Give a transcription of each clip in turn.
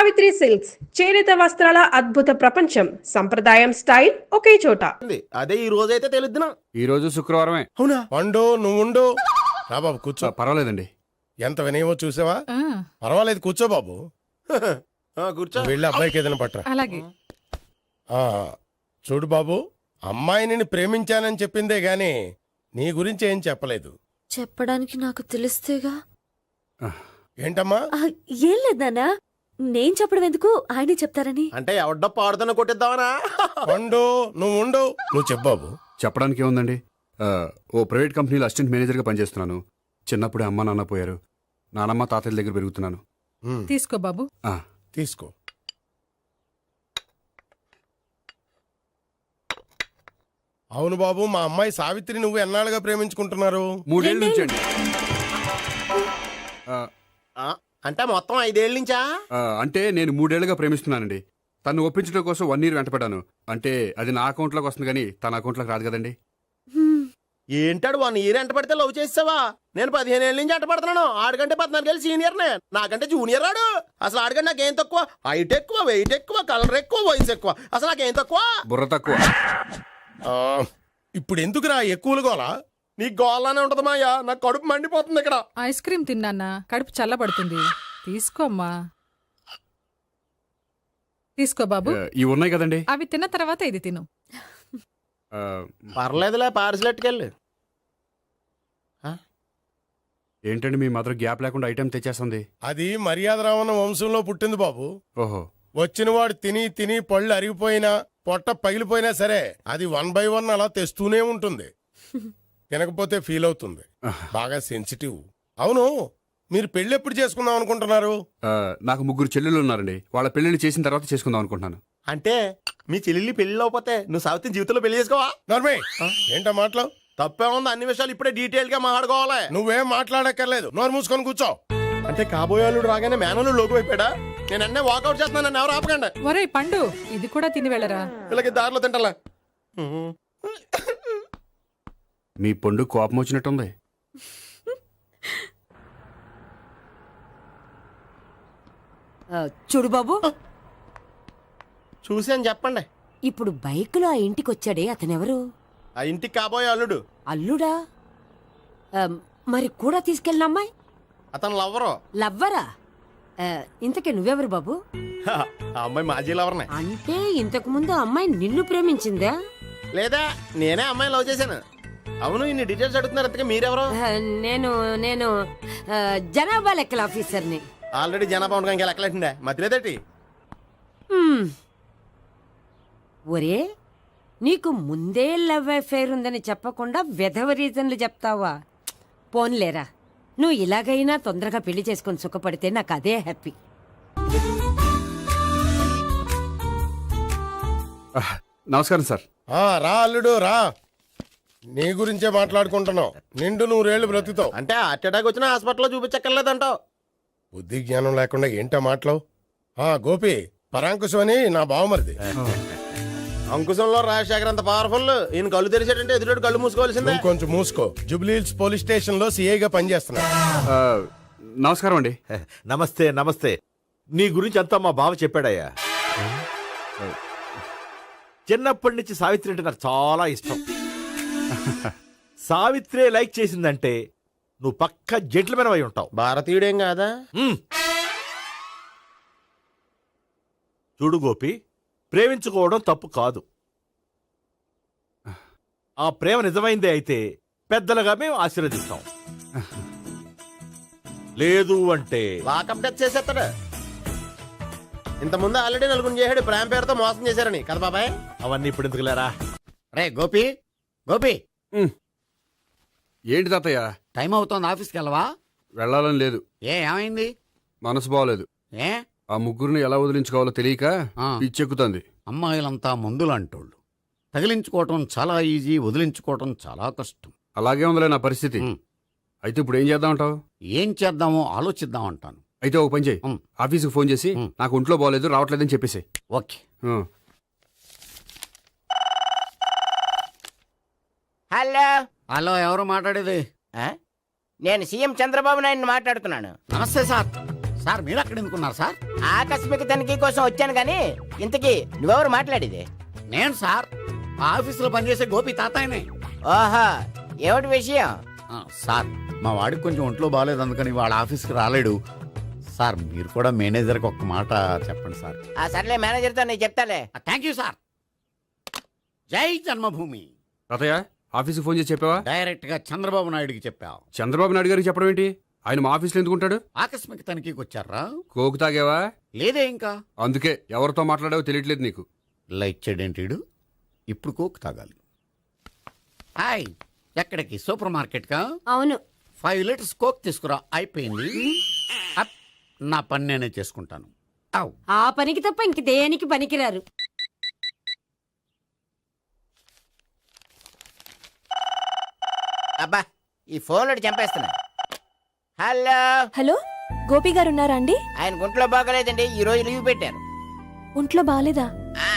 Savitri silks చేనేత వస్త్రాల అద్భుత ప్రపంచం. సంప్రదాయం స్టైల్ ఒకే చోట. అదే ఈ రోజు అయితే తెలుద్దునా. ఈ రోజు శుక్రవారమే. అవునా? పండు నువ్వుండు. రా బాబు కూర్చో. పర్వాలేదండి. ఎంత వినయమో చూసావా? పర్వాలేదు కూర్చో బాబు. కూర్చో. వెళ్ళి అబ్బాయికి ఏదైనా పట్టరా. అలాగే. చూడు బాబు, అమ్మాయిని ప్రేమించానని చెప్పిందే గాని నీ గురించి ఏం చెప్పలేదు. చెప్పడానికి నాకు తెలిస్తేగా. ఏంటమ్మా? ఏం లేదన్నా, నేను చెప్పడం ఎందుకు, ఆయనే చెప్తారని. అంటే ఎవడ్డో పాడుతున్న కొట్టిద్దామనా? పండు నువ్వుండు. నువ్వు చెప్పు బాబు. చెప్పడానికి ఏముందండి, ఓ ప్రైవేట్ కంపెనీలో అసిస్టెంట్ మేనేజర్గా పనిచేస్తున్నాను. చిన్నప్పుడే అమ్మ నాన్న పోయారు. నానమ్మ తాతయ్య దగ్గర పెరుగుతున్నాను. తీసుకో బాబు. తీసుకో. అవును బాబు, మా అమ్మాయి సావిత్రి నువ్వు ఎన్నాళ్ళుగా ప్రేమించుకుంటున్నారు? 3 ఏళ్ళ నుంచి అండి. అంటే మొత్తం 5 ఏళ్ళ నుంచా? అంటే నేను 3 ఏళ్ళుగా ప్రేమిస్తున్నానండి. తను ఒప్పించడం కోసం 1 year వెంటపడ్డాను. అంటే అది నా అకౌంట్లోకి వస్తుంది కానీ తన అకౌంట్లోకి రాదు కదండి. ఏంటాడు 1 year ఎంట పడితే లవ్ చేసావా? నేను 15 ఏళ్ళ నుంచి ఎంట పడుతున్నాను. ఆడికంటే 14 ఏళ్ళు సీనియర్నే, నాకంటే జూనియర్ ఆడు. అసలు ఆడికంటే నాకేం తక్కువ? హైట్ ఎక్కువ, వెయిట్ ఎక్కువ, కలర్ ఎక్కువ, వయసు ఎక్కువ. అసలు నాకేం తక్కువ? బుర్ర తక్కువ. ఇప్పుడు ఎందుకురా ఎక్కువలు గోలా? నీకు గోళ్ళనే ఉంటది మాయా, నాకు కడుపు మండిపోతుంది ఇక్కడ. ఐస్ క్రీమ్ తిన్నానా, కడుపు చల్లబడుతుంది. తీసుకోమ్మా. తీసుకో బాబు. ఇవి ఉన్నాయి కదండి. అవి తిన్న తర్వాత ఇది తిను. పర్లేదులే, పార్సిల్ ఎట్టుకెళ్ళి. ఏంటండి మీ మదర్ గ్యాప్ లేకుండా ఐటెం తెచ్చేస్తుంది? అది మర్యాద రావణ వంశంలో పుట్టింది బాబు. ఓహో. వచ్చినవాడు తిని తిని పళ్ళు అరిగిపోయినా పొట్ట పగిలిపోయినా సరే అది 1 by 1 అలా తెస్తూనే ఉంటుంది. తినకపోతే ఫీల్ అవుతుంది. బాగా సెన్సిటివ్. అవును, మీరు పెళ్లి ఎప్పుడు చేసుకుందాం అనుకుంటున్నారు? నాకు 3 చెల్లెళ్ళు ఉన్నారండి. వాళ్ళ పెళ్లిని చేసిన తర్వాత చేసుకుందాం అనుకుంటున్నాను. అంటే మీ చెల్లెల్ని పెళ్లి అవ్వకపోతే నువ్వు సావిత్రి జీవితంలో పెళ్లి చేసుకోవా? నర్మే, ఏంటో మాటలు? తప్పే ఉంది, అన్ని విషయాలు ఇప్పుడే డీటెయిల్ గా మాట్లాడుకోవాలి. నువ్వేం మాట్లాడక్కర్లేదు, నోరు మూసుకొని కూర్చో. అంటే కాబోయేవాళ్ళు రాగానే మేనలు లోకి అయిపోయాడా? నేను అన్నీ వాకౌట్ చేస్తున్నాను, నన్ను ఎవరు ఆపకండి. ఒరే పండు, ఇది కూడా తిని వెళ్ళరా. వీళ్ళకి దారిలో తింటలే. మీ పండు కోపం వచ్చినట్టుంది. చూడు బాబు, చూసి అని చెప్పండి. ఇప్పుడు బైక్ లో ఆ ఇంటికి వచ్చాడే అతనెవరు? ఆ ఇంటికి కాబోయే అల్లుడు. అల్లుడా? మరి కూడా తీసుకెళ్ళిన అమ్మాయి? అతను లవ్వరు. లవ్వరా? ఇంతకీ నువ్వెవరు బాబు? ఆ అమ్మాయి మాజీ లవర్నే. అంటే ఇంతకు ముందు అమ్మాయి నిన్ను ప్రేమించిందా? లేదా నేనే అమ్మాయి లవ్ చేశాను. అవును, ఇన్ని డీటెయిల్స్ అడుగుతున్నారు. అంతగా మీరెవరు? నేను నేను జనాభా లెక్కల ఆఫీసర్ని. ఆల్రెడీ జనాభా ఉండగా ఇంకా లెక్కలేండే మధ్యలేదేటి? ఒరే, నీకు ముందే లవ్ అఫైర్ ఉందని చెప్పకుండా వెధవ రీజన్లు చెప్తావా? పోన్లేరా, నువ్వు ఇలాగైనా తొందరగా పెళ్లి చేసుకొని సుఖపడితే నాకు అదే హ్యాపీ. నమస్కారం సార్. రా అల్లుడు రా. నీ గురించే మాట్లాడుకుంటున్నావు. నిండు 100 ఏళ్ళు బ్రతుకుతావు. అంటే హార్ట్ అటాక్ వచ్చినా హాస్పిటల్లో చూపించక్కర్లేదంటావు. బుద్ధి జ్ఞానం లేకుండా ఏంటో మాటలు? గోపి, పరాంకుశం అని నా బావమరిది. అంకుశంలో రాజశేఖర్ అంత పవర్ఫుల్. ఈయన కళ్ళు తెరిచాడంటే ఎదురు కళ్ళు మూసుకోవాల్సిందే. కొంచెం మూసుకో. జూబ్లీహిల్స్ పోలీస్ స్టేషన్ లో సిఐగా పనిచేస్తున్నా. నమస్కారం అండి. నమస్తే నమస్తే. నీ గురించి అంతా మా బావ చెప్పాడయ్యా. చిన్నప్పటి నుంచి సావిత్రి అంటే నాకు చాలా ఇష్టం. సావిత్రే లైక్ చేసిందంటే నువ్వు పక్క జెంట్లమెన్ అయి ఉంటావు. భారతీయుడేం కాదా? చూడు గోపి, ప్రేమించుకోవడం తప్పు కాదు. ఆ ప్రేమ నిజమైందే అయితే పెద్దలుగా మేము ఆశీర్వదిస్తాం. లేదు అంటే వాకప్ డెత్ చేసేస్తాడు. ఇంతకుముందు ఆల్రెడీ 4 చేసాడు ప్రేమ పేరుతో మోసం చేశారని కదా బాబాయ్. అవన్నీ ఇప్పుడు ఎందుకులేరా. రే గోపి, గోపి, ఏంటి తాతయ్య? టైం అవుతోంది, ఆఫీస్కి వెళ్ళవా? వెళ్ళాలని లేదు. ఏమైంది? మనసు బాగోలేదు. ఏ? ఆ 3 ఎలా వదిలించుకోవాలో తెలియక పిచ్చెక్కుతుంది. అమ్మాయిలంతా మందులాంటోళ్ళు. తగిలించుకోవటం చాలా ఈజీ, వదిలించుకోవటం చాలా కష్టం. అలాగే ఉందిలే నా పరిస్థితి. అయితే ఇప్పుడు ఏం చేద్దామంటావు? ఏం చేద్దామో ఆలోచిద్దామంటాను. అయితే ఒక పని చేయి, ఆఫీస్కి ఫోన్ చేసి నాకు ఒంట్లో బాగోలేదు రావట్లేదని చెప్పేసి. ఓకే. హలో హలో, ఎవరు మాట్లాడేది? నేను సీఎం చంద్రబాబు నాయుడు మాట్లాడుతున్నాను. నమస్తే సార్. సార్ మీరు అక్కడ ఎందుకున్నారు సార్? ఆకస్మిక తనిఖీ కోసం వచ్చాను గాని ఇంతకీ నువ్వెవరు మాట్లాడేది? నేను సార్ ఆఫీసులో పనిచేసే గోపి తాతాయనే. ఓహో, ఏమిటి విషయం? సార్ మా వాడికి కొంచెం ఒంట్లో బాగాలేదు, అందుకని వాళ్ళ ఆఫీస్కి రాలేడు. సార్ మీరు కూడా మేనేజర్కి ఒక్క మాట చెప్పండి సార్. ఆ సర్లే, మేనేజర్తో నేను చెప్తాలే. Thank you sir. జై జన్మభూమి. తాతయ్య ఆఫీస్కి ఫోన్ చేసి చెప్పావా? డైరెక్ట్ గా చంద్రబాబు నాయుడుకి చెప్పావు. చంద్రబాబు నాయుడు గారికి చెప్పడం ఏంటి? ఆయన మా ఆఫీస్లో ఎందుకు ఉంటాడు? ఆకస్మిక తనిఖీకి వచ్చారా? కోకు తాగావా? లేదే ఇంకా. అందుకే ఎవరితో మాట్లాడావో తెలియట్లేదు నీకు. లైట్ చేయడేంటిడు? ఇప్పుడు కోక్ తాగాలి. హాయ్, ఎక్కడికి? సూపర్ మార్కెట్ కా? అవును. 5 లీటర్స్ కోక్ తీసుకురా. అయిపోయింది. అప్, నా పని నేనే చేసుకుంటాను. అవ్. ఆ పనికి తప్ప ఇంక దేనికి పనికిరారు. అబ్బా, ఈ ఫోన్లో చంపేస్తున్నా. హలో హలో, గోపి గారు ఉన్నారా అండి? ఆయన గుంట్లో బాగలేదండి, ఈ రోజు లీవ్ పెట్టారు. ఒంట్లో బాగాలేదా? ఆ,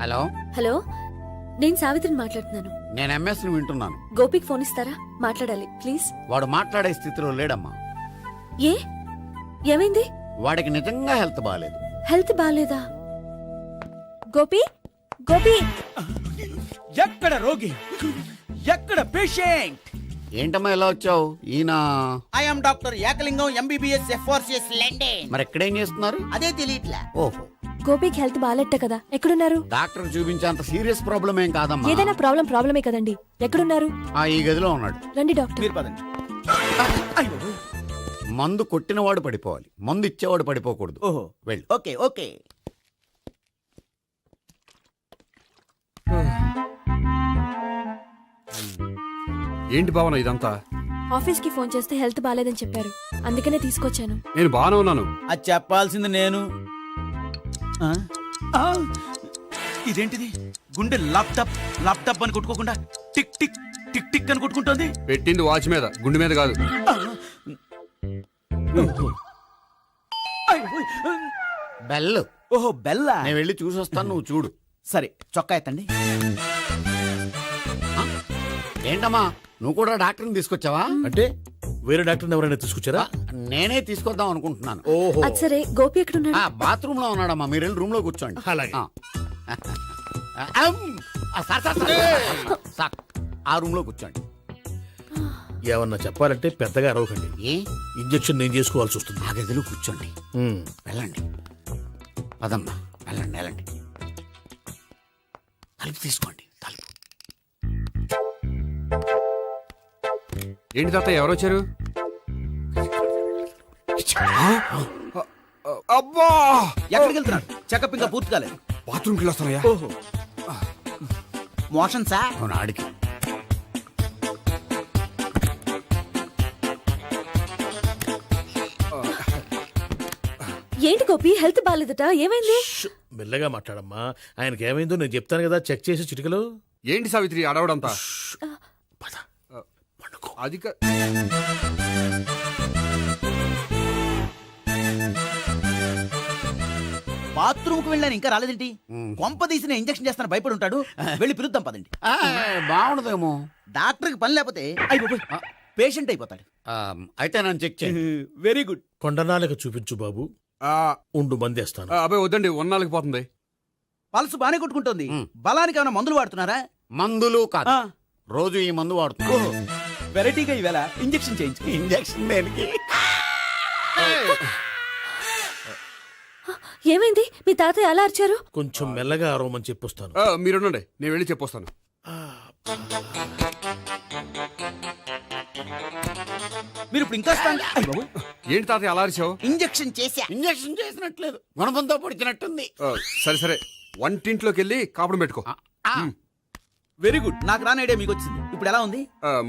హలో, హలో, నేను సావిత్రిని మాట్లాడుతున్నాను. నేను ఎంఎస్ని వింటున్నాను. గోపికి ఫోన్ ఇస్తారా? మాట్లాడాలి ప్లీజ్. వాడు మాట్లాడే స్థితిలో లేడమ్మా. ఏ, ఏమైంది? వాడికి నిజంగా హెల్త్ బాగాలేదు. హెల్త్ బాగాలేదా? గోపి, గోపి. ఎక్కడ రోగి, ఎక్కడ పేషెంట్? ఏంటమ్మా ఎలా వచ్చావు? ఈయన I'm doctor Ekalingam MBBS FRCS London. మరి ఎక్కడేం చేస్తున్నారు? అదే తెలియట్లా. ఓహో, గోపికి హెల్త్ బాగాలెట్ట కదా, ఎక్కడున్నారు? డాక్టర్ చూపించేంత సీరియస్ ప్రాబ్లం ఏం కాదమ్మా. ఏదైనా ప్రాబ్లమే కదండి. ఎక్కడున్నారు? ఈ గదిలో ఉన్నాడు. రండి డాక్టర్. మీరు పదండి. మందు కొట్టినవాడు పడిపోవాలి, మందు ఇచ్చేవాడు పడిపోకూడదు. ఓహో, వెళ్ళు. Okay okay. ఏంటి భావన ఇదంతా? ఆఫీస్ కి ఫోన్ చేస్తే హెల్త్ బాగాలేదని చెప్పారు, అందుకనే తీసుకొచ్చాను. నేను బాగానే ఉన్నాను. అది చెప్పాల్సింది నేను. ఆ? ఆ! ఇదేంటిది? గుండె లాప్టాప్ లాప్టాప్ అని కొట్టుకోకుండా టిక్ టిక్ టిక్ టిక్ అని కొట్టుకుంటోంది. పెట్టింది వాచ్ మీద, గుండె మీద కాదు. బెల్. ఓహో, బెల్లా. నేను వెళ్ళి చూసొస్తాను, నువ్వు చూడు. సరే, చొక్కా ఎత్తండి. ఏంటమ్మా, నువ్వు కూడా డాక్టర్ని తీసుకొచ్చావా? అంటే వేరే డాక్టర్ ఎవరైనా తీసుకొచ్చారా? నేనే తీసుకొద్దాం అనుకుంటున్నాను. ఓహో, అది సరే, గోపి ఎక్కడున్నాడు? బాత్రూమ్ లో ఉన్నాడమ్మా, మీరు వెళ్ళి రూమ్ లో కూర్చోండి. అలాగే. సార్, ఆ రూమ్ లో కూర్చోండి. ఏమన్నా చెప్పాలంటే పెద్దగా అరవకండి. ఏ ఇంజెక్షన్ నేను చేసుకోవాల్సి వస్తుంది. ఆ గదిలో కూర్చోండి. వెళ్ళండి, పదమ్మా, వెళ్ళండి వెళ్ళండి. తలుపు తీసుకోండి, తలుపు. ఏంటి తాత ఎవరు వచ్చారు? అబ్బా, ఎక్కడికి వెళ్తున్నాడు? చెకప్ ఇంకా పూర్తి కాలేదు. బాత్రూమ్కి వెళ్ళొస్తానయ్యా. ఓహో, మోషన్ సార్. అవును, ఆడికి. ఏంటి గోపి, హెల్త్ బాగాలేదట, ఏమైంది? మెల్లగా మాట్లాడమ్మా. ఆయనకి ఏమైందో నేను చెప్తాను కదా, చెక్ చేసి చిటికలో. ఏంటి సావిత్రి అడవడంతా? పద, పండుకో. అది బాత్రూమ్ కు వెళ్ళాను, ఇంకా రాలేదేంటి? కొంప తీసిన ఇంజక్షన్ చేస్తాను భయపడి ఉంటాడు. వెళ్ళి పిలుద్దాం పదండి. బాగుండదేమో. డాక్టర్కి పని లేకపోతే పేషెంట్ అయిపోతాడు. అయితే నన్ను చెక్ చేయండి. Very good. కొండనాలిక చూపించు బాబు. ఉండు, మందేస్తాను. అబ్బాయి వద్దండి, ఉన్నాళ్ళకి పోతుంది. పల్స్ బానే కొట్టుకుంటోంది. బలానికి ఏమైనా మందులు వాడుతున్నారా? మందులు కాదు, రోజు ఈ మందు వాడుతున్నాను. వెరైటీగా ఈవేళ ఇంజక్షన్ చేయించు. ఇంజక్షన్ దేనికి? ఏమైంది? మీ తాతయ్య అలా అరిచారు? కొంచెం మెల్లగా అరవమని చెప్పొస్తాను. మీరుండండి, నేను వెళ్ళి చెప్పొస్తాను. మీరు ఇప్పుడు ఇంకా ఏంటి తాతయ్య అలా అరిచావు? ఇంజక్షన్ చేశా. ఇంజక్షన్ చేసినట్లేదు, గుణపంతో పొడిచినట్టుంది. సరే సరే, వంటింట్లోకి వెళ్ళి కాపడం పెట్టుకో. Very good. నాకు రాని ఐడియా మీకు వచ్చింది. ఇప్పుడు ఎలా ఉంది?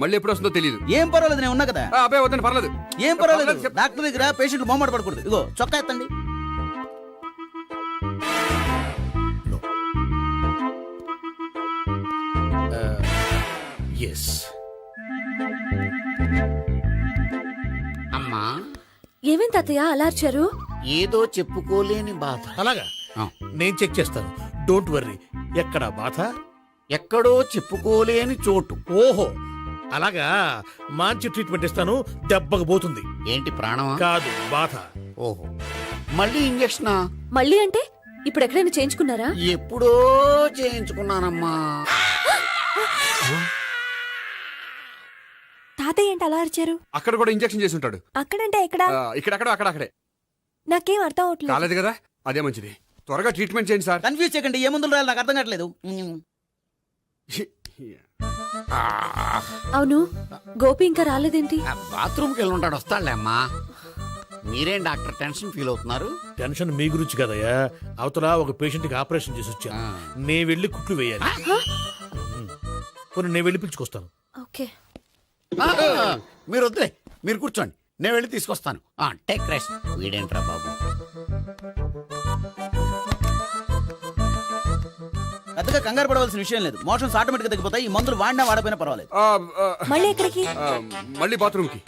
మళ్ళీ ఎప్పుడు వస్తుందో తెలియదు. ఏం పర్వాలేదు, నేను ఉన్నా కదా. అబ్బాయి వద్దండి, పర్లేదు. ఏం పర్వాలేదు. డాక్టర్ దగ్గర పేషెంట్ మొహమాట పడకూడదు. ఇగో చొక్కా ఎత్తండి. ఎస్. అమ్మా, ఏమైంది తాతయ్య అలా అరిచారు? ఏదో చెప్పుకోలేని బాధ. అలాగా, నేను చెక్ చేస్తాను. Don't worry. ఎక్కడ బాధ? ఎక్కడో చెప్పుకోలేని చోటు. ఓహో అలాగా, మంచి ట్రీట్మెంట్ ఇస్తాను, దెబ్బకు పోతుంది. ఏంటి ప్రాణమా? కాదు, బాధ. ఓహో, మళ్ళీ ఇంజక్షనా? మళ్ళీ అంటే ఇప్పుడు ఎక్కడైనా చేయించుకున్నారా? ఎప్పుడో చేయించుకున్నానమ్మా. తాతయ్య ఏంటి అలా అరిచారు? అక్కడ కూడా ఇంజెక్షన్ చేసి ఉంటాడు. అక్కడంటే ఎక్కడ? ఇక్కడక్కడ అక్కడక్కడే. నాకేం అర్థం అవట్లేదు. కాలేదు కదా, అదే మంచిది. త్వరగా ట్రీట్మెంట్ చేయండి సార్. కన్ఫ్యూజ్ చేయకండి, ఏ మందులు రాయాలి నాకు అర్థం కావట్లేదు. అవును, గోపి ఇంకా రాలేదేంటి? బాత్రూమ్కి వెళ్ళి ఉంటాడు, వస్తాడులే అమ్మా. మీరేం డాక్టర్ టెన్షన్ ఫీల్ అవుతున్నారు? టెన్షన్ మీ గురించి కదయ్యా, అవతల ఒక పేషెంట్ కి ఆపరేషన్ చేసి వచ్చాను. నే వెళ్ళి కుట్లు వేయాలి. నేను వెళ్ళి పిలుచుకొస్తాను. ఓకే. మీరు వద్దులే, మీరు కూర్చోండి, నేను వెళ్ళి తీసుకొస్తాను. Take rest. వీడేంట్రా బాబు. పెద్దగా కంగారు పడవలసిన విషయం లేదు. మోషన్స్ ఆటోమేటిక్ గా తగ్గిపోతాయి. ఈ మందులు వాడినా వాడపోయినా పర్వాలేదు. మళ్ళీ ఎక్కడికి? మళ్ళీ బాత్రూమ్కి.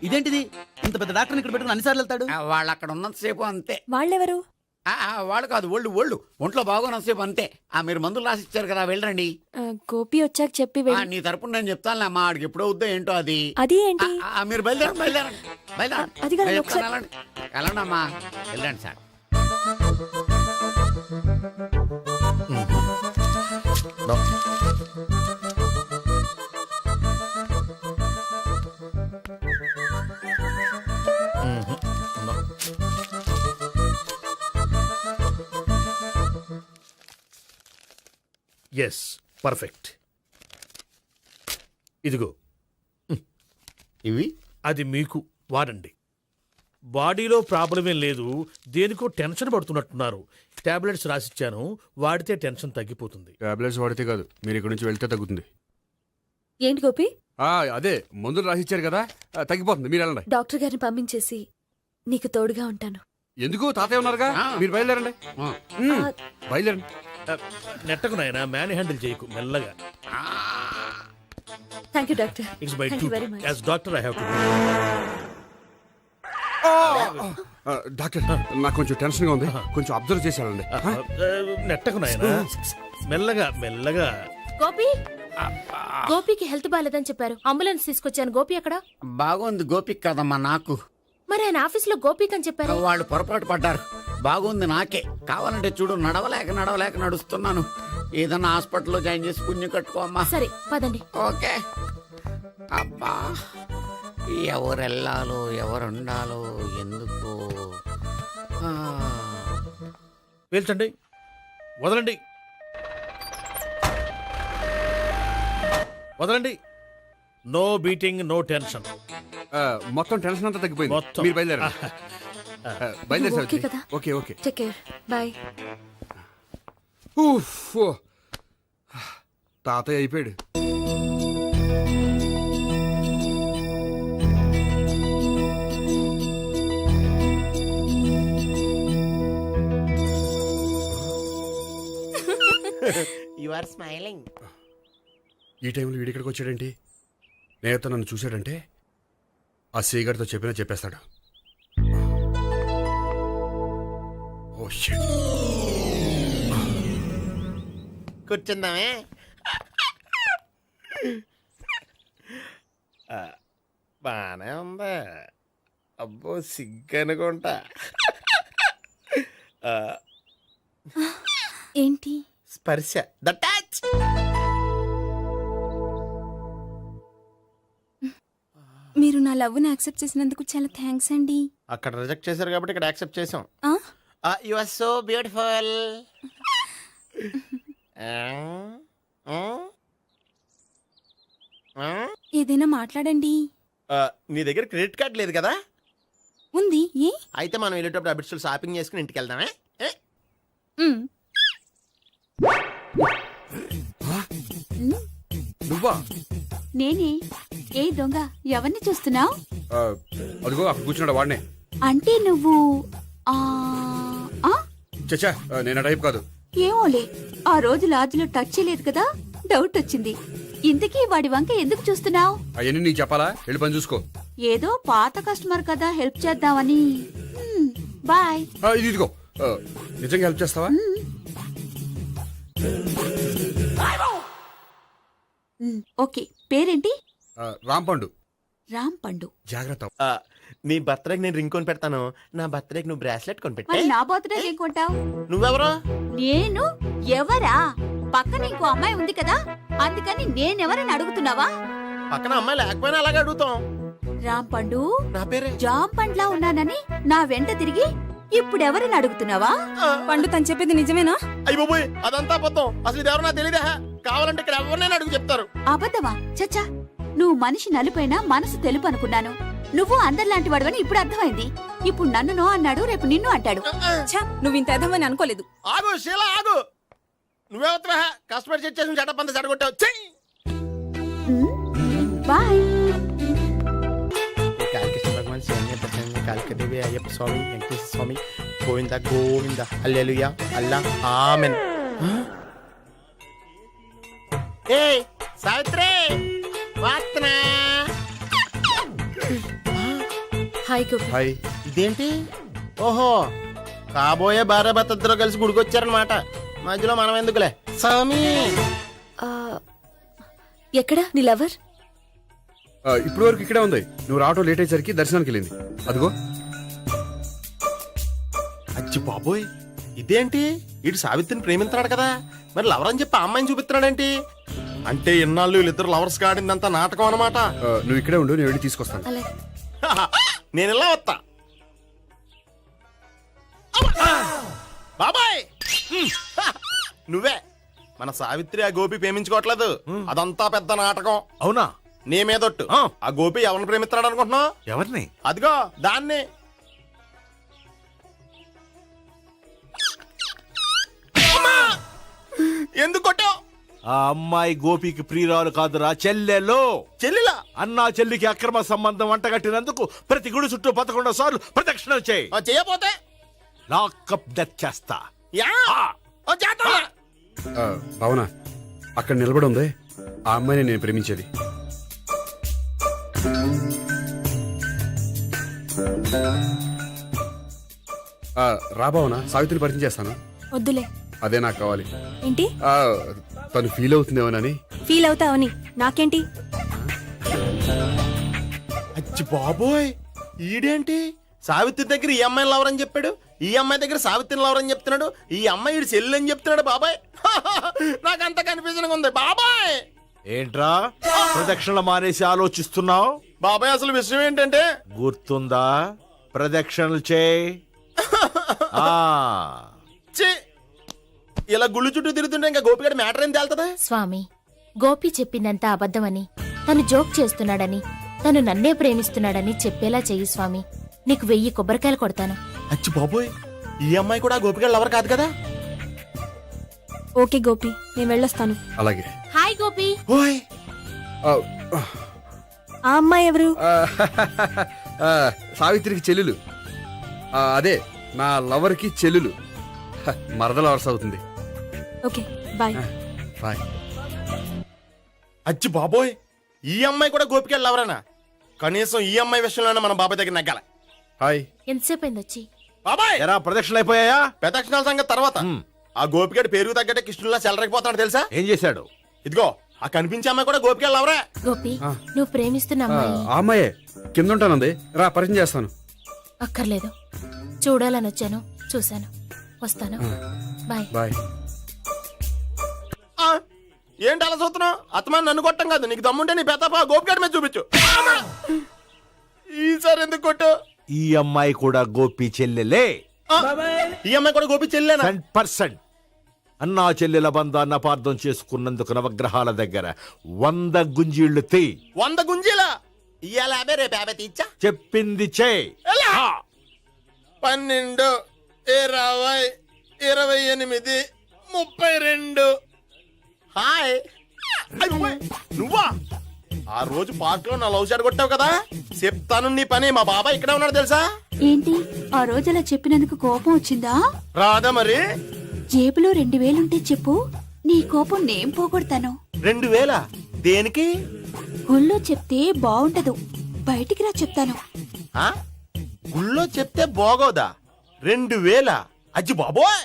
ఇదేంటిది, ఇంత పెద్ద డాక్టర్ ఇక్కడ పెట్టుకుని అన్నిసార్లు వెళ్తాడు? వాళ్ళు అక్కడ ఉన్నంతసేపు అంతే. వాళ్ళెవరు? వాళ్ళు కాదు, ఒళ్ళు ఒంట్లో బాగోనంతసేపు అంతే. మీరు మందులు రాసి ఇచ్చారు కదా, వెళ్ళండి. గోపి వచ్చాక చెప్పి నీ తరపున నేను చెప్తానులే అమ్మా, ఆడికి ఎప్పుడో వద్దో ఏంటో అది. అది ఏంటి? మీరు బయలుదేరండి. అది కాదు, ఒకసారి వెళ్ళండి అమ్మా, వెళ్ళండి సార్. Yes, perfect. ఇదిగో ఇవి అది మీకు వాడండి. బాడీలో ప్రాబ్లం ఏం లేదు, దేనికో టెన్షన్ పడుతున్నట్టున్నారు. టాబ్లెట్స్ రాసిచ్చాను, వాడితే టెన్షన్ తగ్గిపోతుంది. టాబ్లెట్స్ వాడితే కాదు, మీరు ఇక్కడ నుంచి వెళ్తే తగ్గుతుంది. ఏంటి గోపి? అదే మందులు రాసిచ్చారు కదా, తగ్గిపోతుంది. మీరు వెళ్ళండి. డాక్టర్ గారిని పంపించేసి నీకు తోడుగా ఉంటాను. ఎందుకు, తాతయ్య ఉన్నారుగా, మీరు బయలుదేరండి. బయలుదేరండి. నెట్టకు నాయన, మ్యాన్ హ్యాండిల్ చేయకు, మెల్లగా. Thank you doctor. It's my Thank you very duty much. As doctor. I have to. Doctor, నాకు కొంచెం టెన్షన్ గా ఉంది, కొంచెం అబ్జర్వ్ చేసి వెళ్ళండి. నెట్టకు నాయన, మెల్లగా మెల్లగా. గోపి, గోపికి హెల్త్ బాలేదని చెప్పారు, అంబులెన్స్ తీసుకొచ్చాను. గోపి ఎక్కడ? బాగుంది గోపిక్ కదమ్మా, నాకు. మరి ఆయన ఆఫీస్ లో గోపిక్ అని చెప్పారు. వాళ్ళు పొరపాటు పడ్డారు. బాగుంది నాకే. కావాలంటే చూడు, నడవలేక నడుస్తున్నాను. ఏదన్నా హాస్పిటల్లో జాయిన్ చేసి పుణ్యం కట్టుకోమ్మా. సరే పదండి. ఓకే. అబ్బా, ఎవరెళ్ళాలో ఎవరుండాలో ఎందుకు. పేల్చండి, వదలండి, వదలండి. No beating, no tension. మొత్తం టెన్షన్ అంతా తగ్గిపోయింది. మొత్తం. మీరు బయలుదేరండి. బయలుదేరి ఓకే కదా? Okay okay. Take care. Bye. తాతయ్య అయిపోయాడు. You are smiling. ఈ టైంలో వీడి ఇక్కడికి వచ్చాడేంటి? నేత నన్ను చూశాడంటే ఆ సీగర్తో చెప్పేస్తాడు. Oh shit. కూర్చుందామే. బానే ఉందా? అబ్బో సిగ్గనుకుంటా. ఏంటి? స్పర్శ, ద టచ్. మీరు నా లవ్ని యాక్సెప్ట్ చేసినందుకు చాలా థ్యాంక్స్ అండి. అక్కడ రిజెక్ట్ చేశారు కాబట్టి ఇక్కడ యాక్సెప్ట్ చేసాం. You are so beautiful. ఏదైనా మాట్లాడండి. నీ దగ్గర క్రెడిట్ కార్డ్ లేదు కదా? ఉంది. ఏ? అయితే మనం వెళ్ళేటప్పుడు అబిడ్స్ షాపింగ్ చేసుకుని ఇంటికి వెళ్దామే. నువ్వా? నేనే. ఏ దొంగ, ఎవరిని చూస్తున్నావు? అదిగో అక్కడ కూర్చున్నాడు, వాడినే. అంటే నువ్వు చచ్చా, నేను ఆ టైప్ కాదు. ఏమోలే, ఆ రోజు లాడ్జ్లో టచ్ చేయలేదు కదా, డౌట్ వచ్చింది. ఇంతకీ వాడి వంక ఎందుకు చూస్తున్నావు? అవన్నీ నీకు చెప్పాలా? వెళ్ళి పని చూసుకో. ఏదో పాత కస్టమర్ కదా, హెల్ప్ చేద్దామని. బాయ్. ఇదిగో, నిజంగా హెల్ప్ చేస్తావా? ఓకే, పేరేంటి? రాంపండు. రామ్ పండు. జాగ్రత్త. నీ బర్త్డేకి నేను రింగ్ కొని పెడతాను, నా బర్త్డేకి నువ్వు బ్రాస్లెట్ కొని పెట్టే. మరి నా బర్త్డే ఏం కొంటావు? నువ్వెవరో? నేను ఎవరా? పక్కన ఇంకో అమ్మాయి ఉంది కదా, అందుకని నేనెవరని అడుగుతున్నావా? పక్కన అమ్మాయి లేకపోయినా అలాగే అడుగుతాం. రామ్ పండు, నా పేరే జామ్ పండ్లా ఉన్నానని నా వెంట తిరిగి ఇప్పుడెవరని అడుగుతున్నావా? పండు తను చెప్పింది నిజమేనా? అయ్యి బాబోయ్, అదంతా అబద్ధం. అసలు ఇది ఎవరో నాకు తెలియదా? కావాలంటే ఇక్కడ ఎవరినైనా అడుగు చెప్తారు. అబద్ధమా? చచ్చా, నువ్వు మనిషి నలుపైనా మనసు తెలుపు అనుకున్నాను. నువ్వు అందరిలాంటి వాడువని ఇప్పుడు అర్థమైంది. ఇప్పుడు నన్ను నో అన్నాడు, రేపు నిన్ను అంటాడు. నువ్వు ఇంత ఎదవని అనుకోలేదు. ఆగు శీలా, ఆగు. నువ్వేవత్రా కష్టపడి సెట్ చేసి చెడ్డ పంత చెడగొట్టావు. బాయ్. కాళికృష్ణ భగవాన్ శరణ్య ప్రసన్న కాళికదేవి అయ్యప్ప స్వామి వెంకటేశ్వర స్వామి గోవింద గోవింద హల్లెలూయా అల్లా ఆమెన్. ఏయ్ సావిత్రి, వాత్నా. హాయ్ గోపి. హాయ్. ఇదేంటి? ఓహో, కాబోయే భార్య భర్తద్దరూ కలిసి గుడికొచ్చారనమాట. మధ్యలో మనం ఎందుకులే స్వామి. ఎక్కడ నీ లవర్? ఇప్పుడు వరకు ఇక్కడే ఉంది. నువ్వు రావటం లేట్ అయ్యేసరికి దర్శనానికి వెళ్ళింది. అదిగో. అచ్చి బాబోయ్, ఇదేంటి? ఇటు సావిత్రిని ప్రేమిస్తున్నాడు కదా, మరి లవర్ అని చెప్పి ఆ అమ్మాయిని చూపిస్తున్నాడేంటి? అంటే ఇన్నాళ్ళు వీళ్ళిద్దరు లవర్స్ కాడిందంతా నాటకం అనమాట. నువ్వు ఇక్కడే ఉండు, నేను వెళ్ళి తీసుకొస్తాను. అలాగే. నేను ఇలా వస్తా. బాబాయ్, నువ్వే మన సావిత్రి ఆ గోపి ప్రేమించుకోవట్లేదు, అదంతా పెద్ద నాటకం. అవునా? నీ మీదొట్టు. ఆ గోపి ఎవరిని ప్రేమిస్తున్నాడు అనుకుంటున్నావు? ఎవరిని? అదిగో దాన్ని. ఎందుకు కొట్టావు? ఆ అమ్మాయి గోపికి ప్రియురాలు కాదురా, చెల్లెలో. చెల్లిలా? అన్నా చెల్లికి అక్రమ సంబంధం వంటగట్టినందుకు ప్రతి గుడి చుట్టూ 11 సార్లు ప్రదక్షిణలు చేయి. చేయపోతే లాకప్ డెత్ చేస్తా. భావన, అక్కడ నిలబడి ఉంది ఆ అమ్మాయిని నేను ప్రేమించేది. రా భావన, సావిత్రిని పరిచయం చేస్తాను. వద్దులే. అదే నాకు కావాలి. ఏంటి? తను ఫీల్ అవుతుందేమోనని. ఫీల్ అవుతావని నాకేంటి? అచ్చి బాబోయ్, ఈడేంటి సావిత్రి దగ్గర ఈ అమ్మాయిని లవర్ అని చెప్పాడు, ఈ అమ్మాయి దగ్గర సావిత్రిని లవర్ అని చెప్తున్నాడు, ఈ అమ్మాయి ఈడు చెల్లి అని చెప్తున్నాడు. బాబాయ్, నాకంత కన్ఫ్యూజన్ ఉంది బాబాయ్. ఏంట్రా ప్రదక్షిణలు మానేసి ఆలోచిస్తున్నావు? బాబాయ్, అసలు విషయం ఏంటంటే, గుర్తుందా? ప్రదక్షిణలు చేయి. ఇలా గుళ్ళు చుట్టూ తిరుగుతుంటే ఇంకా గోపిగడ మ్యాటర్ ఏం తేలుతుంది? స్వామి, గోపి చెప్పిందంతా అబద్ధమని, తను జోక్ చేస్తున్నాడని, తను నన్నే ప్రేమిస్తున్నాడని చెప్పేలా చెయ్యి స్వామి. నీకు 1000 కొబ్బరికాయలు కొడతాను. అచ్చి బాబోయ్, ఈ అమ్మాయి కూడా గోపిగడ లవర్ కాదు కదా? ఓకే గోపి, నేను వెళ్ళొస్తాను. అలాగే. హాయ్ గోపి. ఓయ్, ఆ అమ్మాయి ఎవరు? సావిత్రికి చెల్లెలు. అదే నా లవర్కి చెల్లెలు. మరద లవర్స్ అవుతుంది. Okay, bye. బాయ్. అచ్చి బాబోయ్, ఈ అమ్మాయి కూడా గోపిగడ లవరేనా? కనీసం ఈ అమ్మాయి విషయంలోనే మన బాబాయ్ దగ్గర నగ్గాల. హాయ్. ఎంతసేపు అయింది వచ్చి? బాబాయ్, ఎరా ప్రదక్షిణలు అయిపోయాయా? ప్రదక్షిణాల సంగతి తర్వాత. ఆ గోపిగడ పేరు తగ్గట్టే కృష్ణులా చెలరైపోతాడు తెలుసా? ఏం చేశాడు? ఇదిగో ఆ కనిపించే అమ్మాయి కూడా గోపిగడ లవరే. గోపి, నువ్వు ప్రేమిస్తున్న అమ్మాయి ఆ అమ్మాయే కింద ఉంటానంది. రా, పరిచయం చేస్తాను. అక్కర్లేదు, చూడాలని వచ్చాను, చూశాను, వస్తాను. బాయ్. బాయ్. ఏంటి అలా చూస్తున్నావు? అత్తమాని నన్ను కొట్టం కాదు, నీకు దమ్ముంటే నీ పెద్దపా గోపిగడ మీద చూపించు. ఈసారి ఎందుకు కొట్టు? ఈ అమ్మాయి కూడా గోపి చెల్లెలే. ఈ అమ్మాయి కూడా గోపి చెల్లెనా? 100%. అన్నా చెల్లెల బంధాన్ని అపార్థం చేసుకున్నందుకు నవగ్రహాల దగ్గర 100 గుంజీళ్లు తీ. 100 గుంజీలా? ఇయ్యాల 50, రేపు 50 తీచ్చా. చెప్పింది చే. 12, 20, 28, 32. హాయ్. నువ్వా? ఆ రోజు పార్క్ లో నా లవ్ షాట్ కొట్టావు కదా, చెప్తాను నీ పని. మా బాబాయ్ ఇక్కడే ఉన్నాడు తెలుసా? ఏంటి, ఆ రోజు అలా చెప్పినందుకు కోపం వచ్చిందా? రాదా మరి? జేబులో 2000 ఉంటే చెప్పు, నీ కోపం నేను పోగొడతాను. 2000? దేనికి? గుళ్ళో చెప్తే బాగుండదు, బయటికి రా చెప్తాను. గుళ్ళో చెప్తే బాగోదా? 2000? అజ్జి బాబోయ్,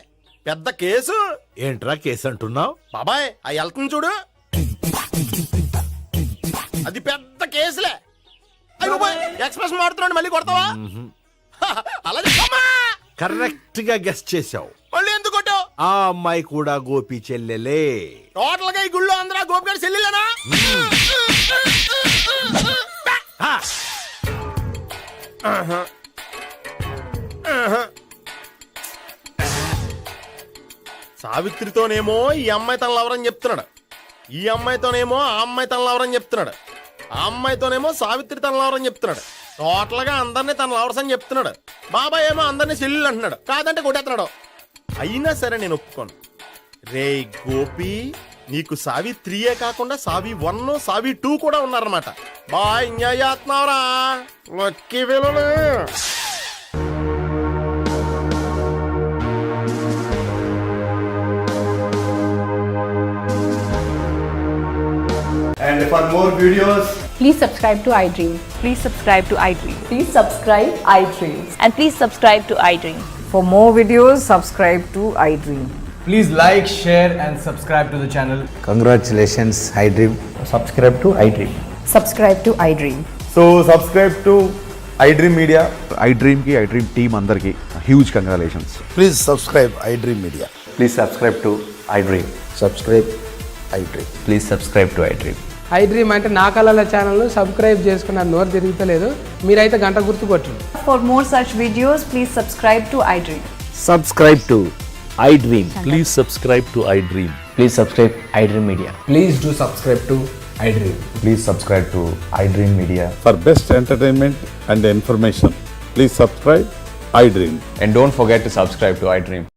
పెద్ద కేసు. ఏంట్రా కేసు అంటున్నావు? బాబాయ్ ఆ వెళ్తుంది చూడు, అది పెద్ద కేసులే. అయ్య బాబాయ్, ఎక్స్ప్రెషన్ మారుతున్నాడు, మళ్ళీ కొడతావా? అలా చెప్పమ్మా. కరెక్ట్ గా గెస్ట్ చేశావు. మళ్ళీ ఎందుకు కొట్టావు? ఆ అమ్మాయి కూడా గోపి చెల్లెలే. టోటల్ గా ఈ గుళ్ళో అందరూ గోపిగాడి చెల్లిలేనా? సావిత్రితోనేమో ఈ అమ్మాయి తన లవరని చెప్తున్నాడు, ఈ అమ్మాయితోనేమో ఆ అమ్మాయి తన లవరని చెప్తున్నాడు, ఆ అమ్మాయితోనేమో సావిత్రి తన లవరని చెప్తున్నాడు. టోటల్ గా అందరినీ తన లవర్స్ అని చెప్తున్నాడు. బాబాయ్ ఏమో అందరినీ చెల్లెలు అంటున్నాడు, కాదంటే కొట్టేస్తున్నాడు. అయినా సరే నేను ఒప్పుకోను. రే గోపి, నీకు సావి 3 కాకుండా సావి 1, సావి 2 కూడా ఉన్నారన్నమాట. బాయ్ ఎంజాయ్ చేస్తున్నావురా lucky ఫెలోలు. And for more videos, Please subscribe to iDream. Please subscribe to iDream. Please subscribe iDream. And please subscribe to iDream. For more videos, subscribe to iDream. Please like, share and subscribe to the channel. congratulations, iDream. Subscribe to iDream. Subscribe to iDream. So subscribe to iDream Media. iDream ki iDream team అందరికి huge congratulations. Please subscribe iDream media. Please subscribe to iDream. Subscribe iDream. Please subscribe to iDream. iDream అంటే నా కళల channel subscribe చేసుకున్న నోరు తిరుగుతలేదు, మీరైతే గంట గుర్తు కొట్టండి. For more such videos, please subscribe to iDream. Subscribe to iDream. Please subscribe to iDream. Please subscribe iDream Media. Please do subscribe to iDream. Please subscribe to iDream Media. For best entertainment and information, please subscribe iDream. And don't forget to subscribe to iDream.